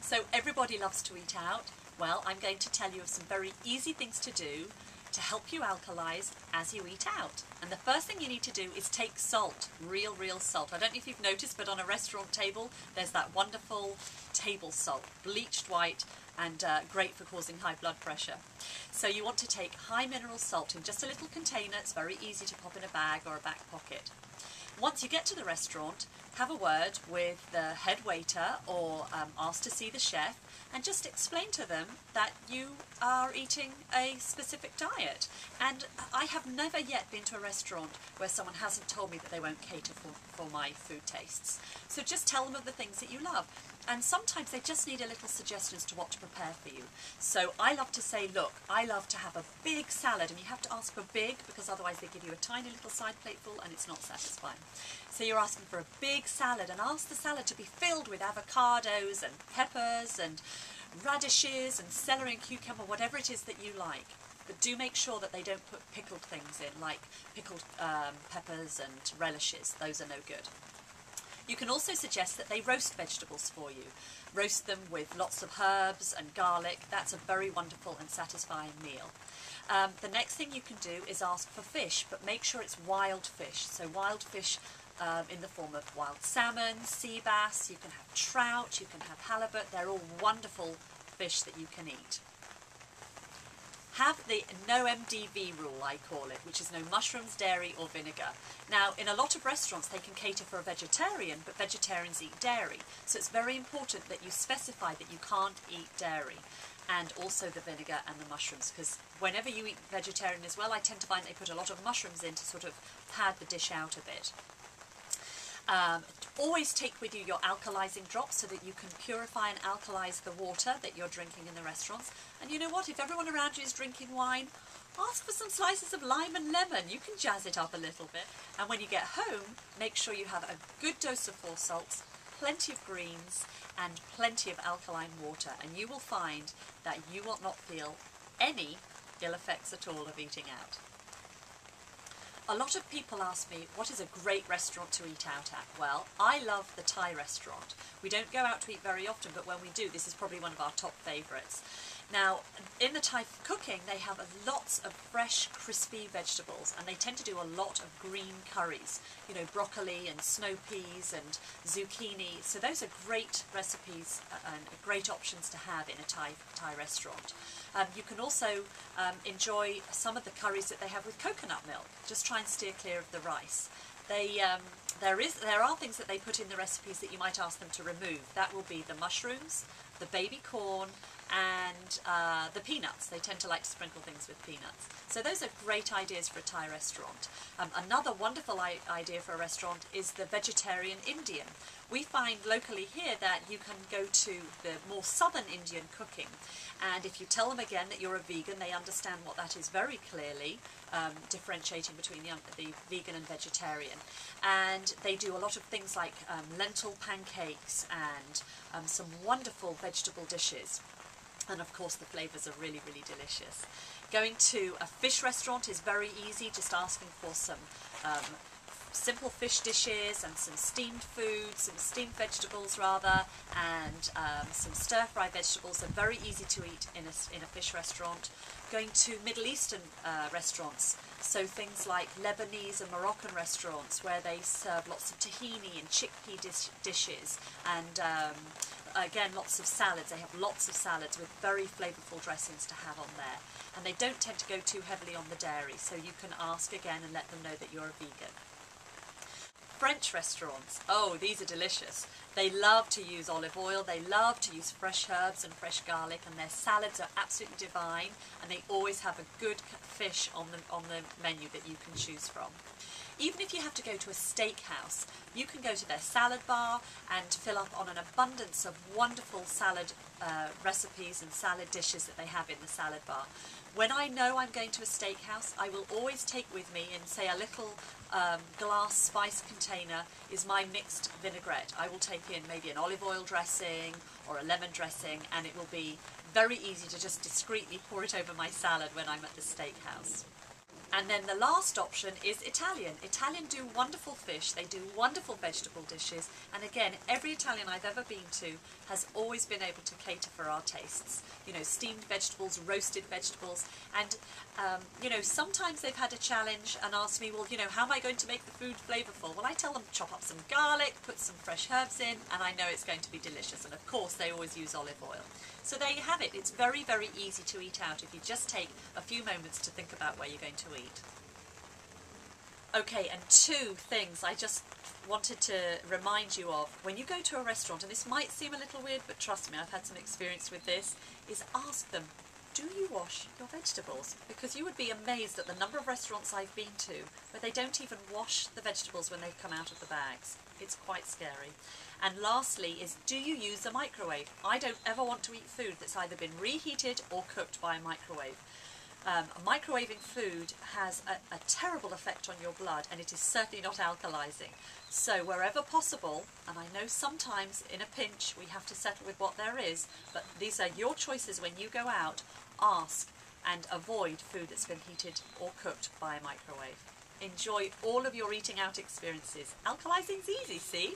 So everybody loves to eat out. Well, I'm going to tell you of some very easy things to do to help you alkalize as you eat out. And the first thing you need to do is take salt, real salt. I don't know if you've noticed, but on a restaurant table there's that wonderful table salt, bleached white and great for causing high blood pressure. So you want to take high mineral salt in just a little container. It's very easy to pop in a bag or a back pocket. Once you get to the restaurant, have a word with the head waiter or ask to see the chef and just explain to them that you are eating a specific diet. And I have never yet been to a restaurant where someone hasn't told me that they won't cater for my food tastes. So just tell them of the things that you love. And sometimes they just need a little suggestion as to what to prepare for you. So I love to say, look, I love to have a big salad, and you have to ask for big because otherwise they give you a tiny little side plateful and it's not satisfying. So you're asking for a big salad, and ask the salad to be filled with avocados and peppers and radishes and celery and cucumber, whatever it is that you like. But do make sure that they don't put pickled things in, like pickled peppers and relishes. Those are no good. You can also suggest that they roast vegetables for you. Roast them with lots of herbs and garlic. That's a very wonderful and satisfying meal. The next thing you can do is ask for fish, but make sure it's wild fish. So wild fish in the form of wild salmon, sea bass, you can have trout, you can have halibut. They're all wonderful fish that you can eat. Have the no MDV rule, I call it, which is no mushrooms, dairy or vinegar. Now, in a lot of restaurants they can cater for a vegetarian, but vegetarians eat dairy. So it's very important that you specify that you can't eat dairy, and also the vinegar and the mushrooms, because whenever you eat vegetarian as well, I tend to find they put a lot of mushrooms in to sort of pad the dish out a bit. Always take with you your alkalizing drops so that you can purify and alkalize the water that you're drinking in the restaurants. And you know what, if everyone around you is drinking wine, ask for some slices of lime and lemon. You can jazz it up a little bit. And when you get home, make sure you have a good dose of 4 salts, plenty of greens and plenty of alkaline water, and you will find that you will not feel any ill effects at all of eating out. A lot of people ask me, what is a great restaurant to eat out at? Well, I love the Thai restaurant. We don't go out to eat very often, but when we do, this is probably one of our top favourites. Now, in the Thai cooking, they have lots of fresh, crispy vegetables, and they tend to do a lot of green curries, you know, broccoli and snow peas and zucchini. So those are great recipes and great options to have in a Thai restaurant. You can also enjoy some of the curries that they have with coconut milk. Just try and steer clear of the rice. There are things that they put in the recipes that you might ask them to remove. That will be the mushrooms, the baby corn, and the peanuts. They tend to like to sprinkle things with peanuts. So those are great ideas for a Thai restaurant. Another wonderful idea for a restaurant is the vegetarian Indian. We find locally here that you can go to the more southern Indian cooking, and if you tell them again that you're a vegan, they understand what that is very clearly, differentiating between the vegan and vegetarian. And they do a lot of things like lentil pancakes and some wonderful vegetable dishes. And of course the flavours are really delicious. Going to a fish restaurant is very easy, just asking for some simple fish dishes and some steamed foods, some steamed vegetables rather, and some stir-fry vegetables are very easy to eat in a fish restaurant. Going to Middle Eastern restaurants, so things like Lebanese and Moroccan restaurants where they serve lots of tahini and chickpea dishes, and again lots of salads. They have lots of salads with very flavourful dressings to have on there, and they don't tend to go too heavily on the dairy, so you can ask again and let them know that you're a vegan. French restaurants, oh, these are delicious. They love to use olive oil, they love to use fresh herbs and fresh garlic, and their salads are absolutely divine, and they always have a good fish on the menu that you can choose from. Even if you have to go to a steakhouse, you can go to their salad bar and fill up on an abundance of wonderful salad recipes and salad dishes that they have in the salad bar. When I know I'm going to a steakhouse, I will always take with me, in say a little glass spice container, is my mixed vinaigrette. I will take in maybe an olive oil dressing or a lemon dressing, and it will be very easy to just discreetly pour it over my salad when I'm at the steakhouse. And then the last option is Italian. Italian do wonderful fish, they do wonderful vegetable dishes, and again, every Italian I've ever been to has always been able to cater for our tastes. You know, steamed vegetables, roasted vegetables, and you know, sometimes they've had a challenge and asked me, well, you know, how am I going to make the food flavourful? Well, I tell them chop up some garlic, put some fresh herbs in, and I know it's going to be delicious, and of course they always use olive oil. So there you have it. It's very, very easy to eat out if you just take a few moments to think about where you're going to eat. Okay, and two things I just wanted to remind you of. When you go to a restaurant, and this might seem a little weird, but trust me, I've had some experience with this, is ask them, do you wash your vegetables? Because you would be amazed at the number of restaurants I've been to where they don't even wash the vegetables when they've come out of the bags. It's quite scary. And lastly is, do you use a microwave? I don't ever want to eat food that's either been reheated or cooked by a microwave. Microwaving food has a terrible effect on your blood, and it is certainly not alkalizing. So wherever possible, and I know sometimes in a pinch we have to settle with what there is, but these are your choices when you go out, ask and avoid food that's been heated or cooked by a microwave. Enjoy all of your eating out experiences. Alkalizing's easy, see?